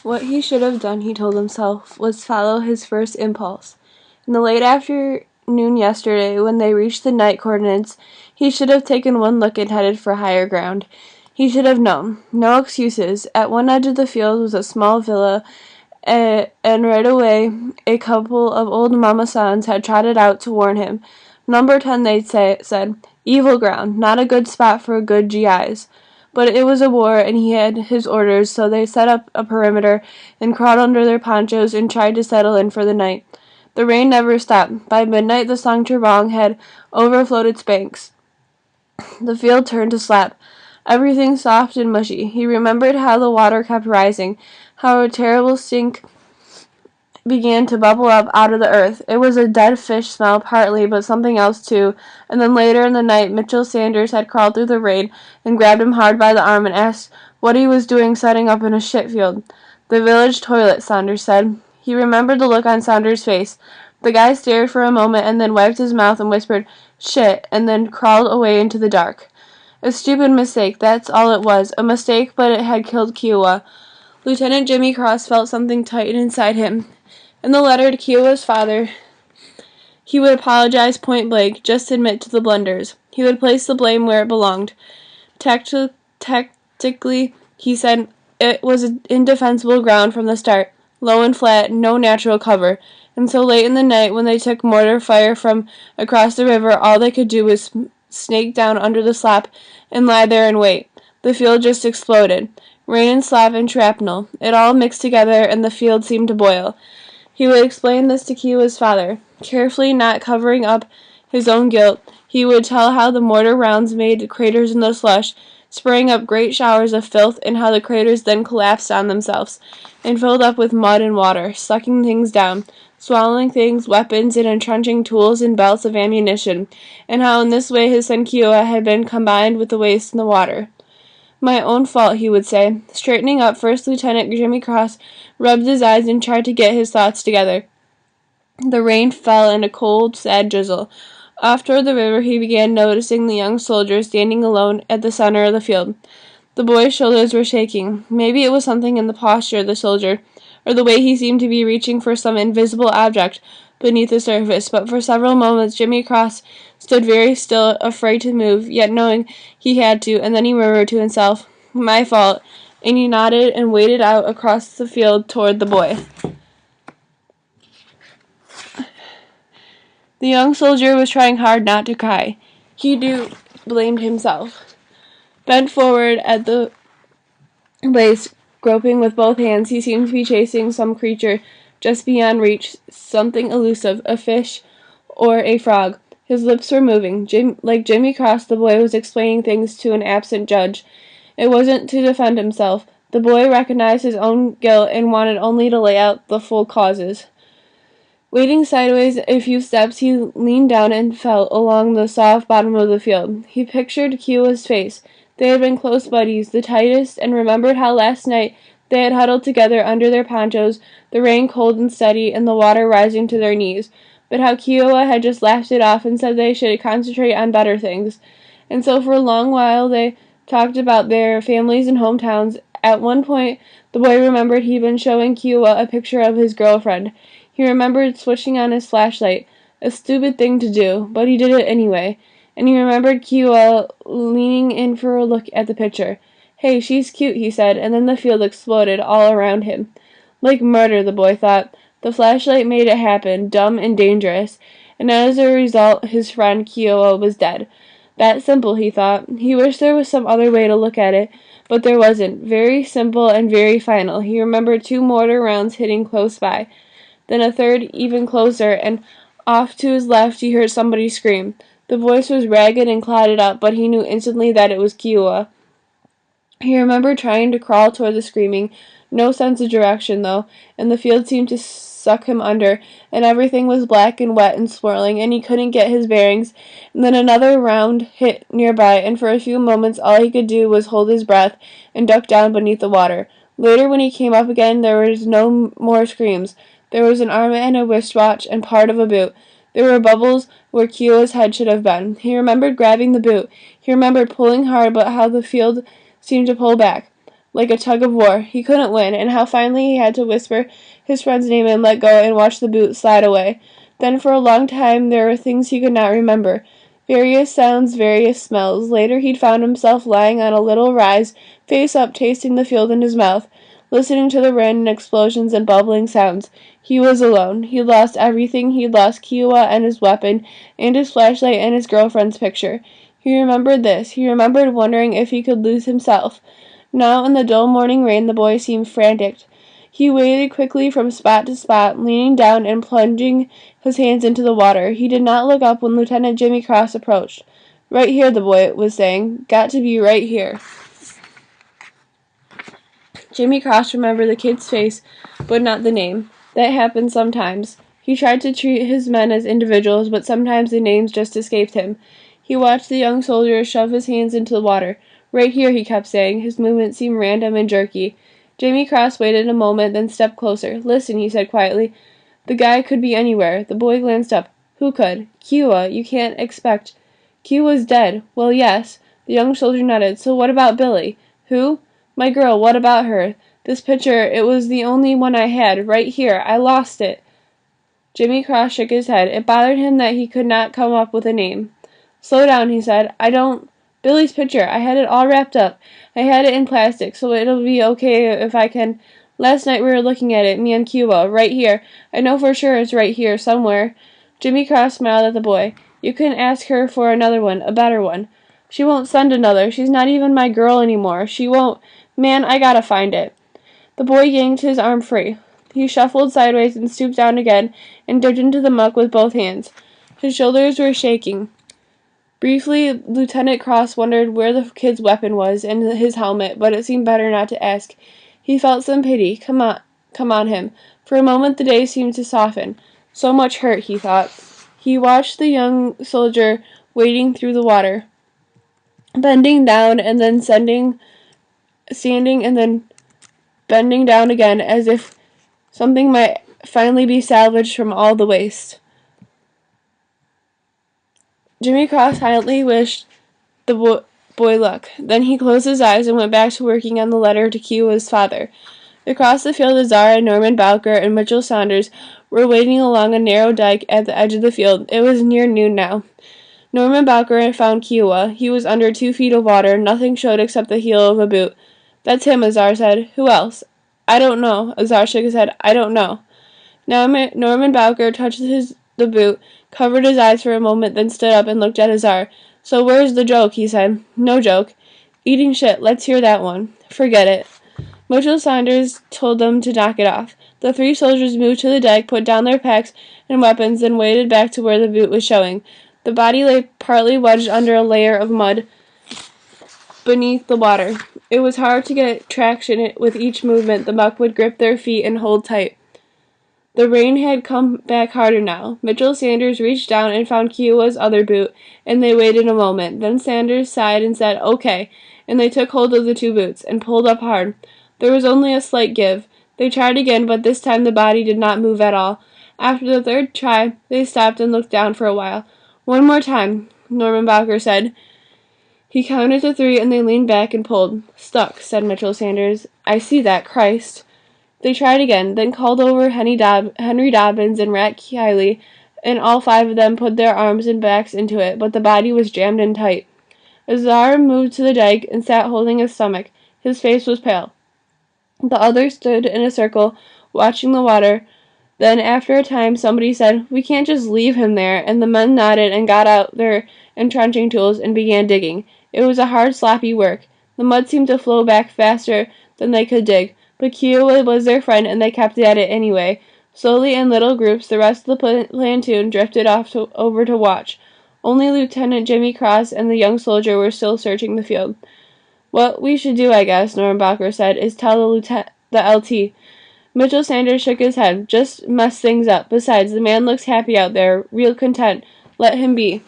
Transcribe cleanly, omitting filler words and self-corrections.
What he should have done, he told himself, was follow his first impulse. In the late afternoon yesterday, when they reached the night coordinates, he should have taken one look and headed for higher ground. He should have known. No excuses. At one edge of the field was a small villa, and right away a couple of old mama-sans had trotted out to warn him. Number 10, they said. Evil ground. Not a good spot for good GIs. But it was a war, and he had his orders, so they set up a perimeter and crawled under their ponchos and tried to settle in for the night. The rain never stopped. By midnight, the Song Trebong had overflowed its banks. The field turned to slap. Everything soft and mushy. He remembered how the water kept rising, how a terrible stink began to bubble up out of the earth. It was a dead fish smell partly, but something else too. And then later in the night, Mitchell Sanders had crawled through the rain and grabbed him hard by the arm and asked what he was doing setting up in a shit field. The village toilet, Saunders said. He remembered the look on Saunders' face. The guy stared for a moment and then wiped his mouth and whispered, "Shit," and then crawled away into the dark. A stupid mistake, that's all it was. A mistake, but it had killed Kiowa. Lieutenant Jimmy Cross felt something tighten inside him. In the letter to Kiowa's father, he would apologize point blank, just admit to the blunders. He would place the blame where it belonged. Tactically, he said it was indefensible ground from the start, low and flat, no natural cover. And so late in the night, when they took mortar fire from across the river, all they could do was snake down under the slap and lie there and wait. The field just exploded. Rain and slap and shrapnel. It all mixed together, and the field seemed to boil. He would explain this to Kiowa's father. Carefully, not covering up his own guilt, he would tell how the mortar rounds made craters in the slush, spraying up great showers of filth, and how the craters then collapsed on themselves, and filled up with mud and water, sucking things down, swallowing things, weapons, and entrenching tools and belts of ammunition, and how in this way his son Kiowa had been combined with the waste in the water. My own fault, he would say. Straightening up, First Lieutenant Jimmy Cross rubbed his eyes and tried to get his thoughts together. The rain fell in a cold, sad drizzle. Off toward the river he began noticing the young soldier standing alone at the center of the field. The boy's shoulders were shaking. Maybe it was something in the posture of the soldier, or the way he seemed to be reaching for some invisible object beneath the surface, but for several moments Jimmy Cross stood very still, afraid to move, yet knowing he had to, and then he murmured to himself, "My fault," and he nodded and waded out across the field toward the boy. The young soldier was trying hard not to cry. He blamed himself. Bent forward at the base, groping with both hands, he seemed to be chasing some creature just beyond reach, something elusive, a fish or a frog. His lips were moving. Like Jimmy Cross, the boy was explaining things to an absent judge. It wasn't to defend himself. The boy recognized his own guilt and wanted only to lay out the full causes. Wading sideways a few steps, he leaned down and felt along the soft bottom of the field. He pictured Kiowa's face. They had been close buddies, the tightest, and remembered how last night they had huddled together under their ponchos, the rain cold and steady, and the water rising to their knees. But how Kiowa had just laughed it off and said they should concentrate on better things. And so for a long while they talked about their families and hometowns. At one point, the boy remembered he'd been showing Kiowa a picture of his girlfriend. He remembered switching on his flashlight, a stupid thing to do, but he did it anyway. And he remembered Kiowa leaning in for a look at the picture. "Hey, she's cute," he said, and then the field exploded all around him. Like murder, the boy thought. The flashlight made it happen, dumb and dangerous, and as a result his friend Kiowa was dead. That simple, he thought. He wished there was some other way to look at it, but there wasn't. Very simple and very final. He remembered 2 mortar rounds hitting close by, then a third even closer, and off to his left he heard somebody scream. The voice was ragged and clouded up, but he knew instantly that it was Kiowa. He remembered trying to crawl toward the screaming, no sense of direction, though, and the field seemed to suck him under, and everything was black and wet and swirling, and he couldn't get his bearings. And then another round hit nearby, and for a few moments all he could do was hold his breath and duck down beneath the water. Later, when he came up again, there was no more screams. There was an arm and a wristwatch and part of a boot. There were bubbles where Kiowa's head should have been. He remembered grabbing the boot. He remembered pulling hard, but how the field seemed to pull back. like a tug of war. He couldn't win, and how finally he had to whisper his friend's name and let go and watch the boot slide away. Then for a long time there were things he could not remember. Various sounds, various smells. Later he'd found himself lying on a little rise, face up, tasting the field in his mouth, listening to the rain and explosions and bubbling sounds. He was alone. He'd lost everything. He'd lost Kiowa and his weapon, and his flashlight and his girlfriend's picture. He remembered this. He remembered wondering if he could lose himself. Now in the dull morning rain the boy seemed frantic. He waded quickly from spot to spot, leaning down and plunging his hands into the water. He did not look up when Lieutenant Jimmy Cross approached. "Right here," the boy was saying. "Got to be right here." Jimmy Cross remembered the kid's face, but not the name. That happened sometimes. He tried to treat his men as individuals, but sometimes the names just escaped him. He watched the young soldier shove his hands into the water. "Right here," he kept saying. His movements seemed random and jerky. Jimmy Cross waited a moment, then stepped closer. "Listen," he said quietly. "The guy could be anywhere." The boy glanced up. "Who could?" "Kiowa. You can't expect—" "Kiowa's dead." "Well, yes." The young soldier nodded. "So what about Billy?" "Who?" "My girl. What about her? This picture, it was the only one I had. Right here. I lost it." Jimmy Cross shook his head. It bothered him that he could not come up with a name. "Slow down," he said. "I don't— Billy's picture. I had it all wrapped up. I had it in plastic, so it'll be okay if I can— Last night we were looking at it, me and Kiowa. Right here. I know for sure it's right here, somewhere." Jimmy Cross smiled at the boy. "You can ask her for another one, a better one." "She won't send another. She's not even my girl anymore. She won't— Man, I gotta find it." The boy yanked his arm free. He shuffled sideways and stooped down again and dipped into the muck with both hands. His shoulders were shaking. Briefly, Lieutenant Cross wondered where the kid's weapon was and his helmet, but it seemed better not to ask. He felt some pity come on him. For a moment the day seemed to soften. So much hurt, he thought. He watched the young soldier wading through the water, bending down and then standing and then bending down again, as if something might finally be salvaged from all the waste. Jimmy Cross silently wished the boy luck. Then he closed his eyes and went back to working on the letter to Kiowa's father. Across the field, Azar and Norman Bowker and Mitchell Saunders were wading along a narrow dike at the edge of the field. It was near noon now. Norman Bowker had found Kiowa. He was under 2 feet of water. Nothing showed except the heel of a boot. "That's him," Azar said. "Who else?" "I don't know." Azar shook his head. "I don't know." Now Norman Bowker touched the boot, covered his eyes for a moment, then stood up and looked at Azar. "So where's the joke?" he said. "No joke." "Eating shit. Let's hear that one." "Forget it." Mitchell Saunders told them to knock it off. The 3 soldiers moved to the deck, put down their packs and weapons, and waded back to where the boot was showing. The body lay partly wedged under a layer of mud beneath the water. It was hard to get traction with each movement. The muck would grip their feet and hold tight. The rain had come back harder now. Mitchell Sanders reached down and found Kiowa's other boot, and they waited a moment. Then Sanders sighed and said, "Okay," and they took hold of the 2 boots and pulled up hard. There was only a slight give. They tried again, but this time the body did not move at all. After the 3rd try, they stopped and looked down for a while. "One more time," Norman Bowker said. He counted to 3, and they leaned back and pulled. "Stuck," said Mitchell Sanders. "I see that, Christ." They tried again, then called over Henry Dobbins and Rat Kiley, and all 5 of them put their arms and backs into it, but the body was jammed in tight. Azar moved to the dike and sat holding his stomach. His face was pale. The others stood in a circle, watching the water. Then, after a time, somebody said, "We can't just leave him there," and the men nodded and got out their entrenching tools and began digging. It was a hard, sloppy work. The mud seemed to flow back faster than they could dig, but Kiowa was their friend and they kept at it anyway. Slowly, in little groups, the rest of the platoon drifted off over to watch. Only Lieutenant Jimmy Cross and the young soldier were still searching the field. "What we should do, I guess," Norman Bowker said, "is tell the LT. Mitchell Sanders shook his head. "Just mess things up. Besides, the man looks happy out there, real content. Let him be."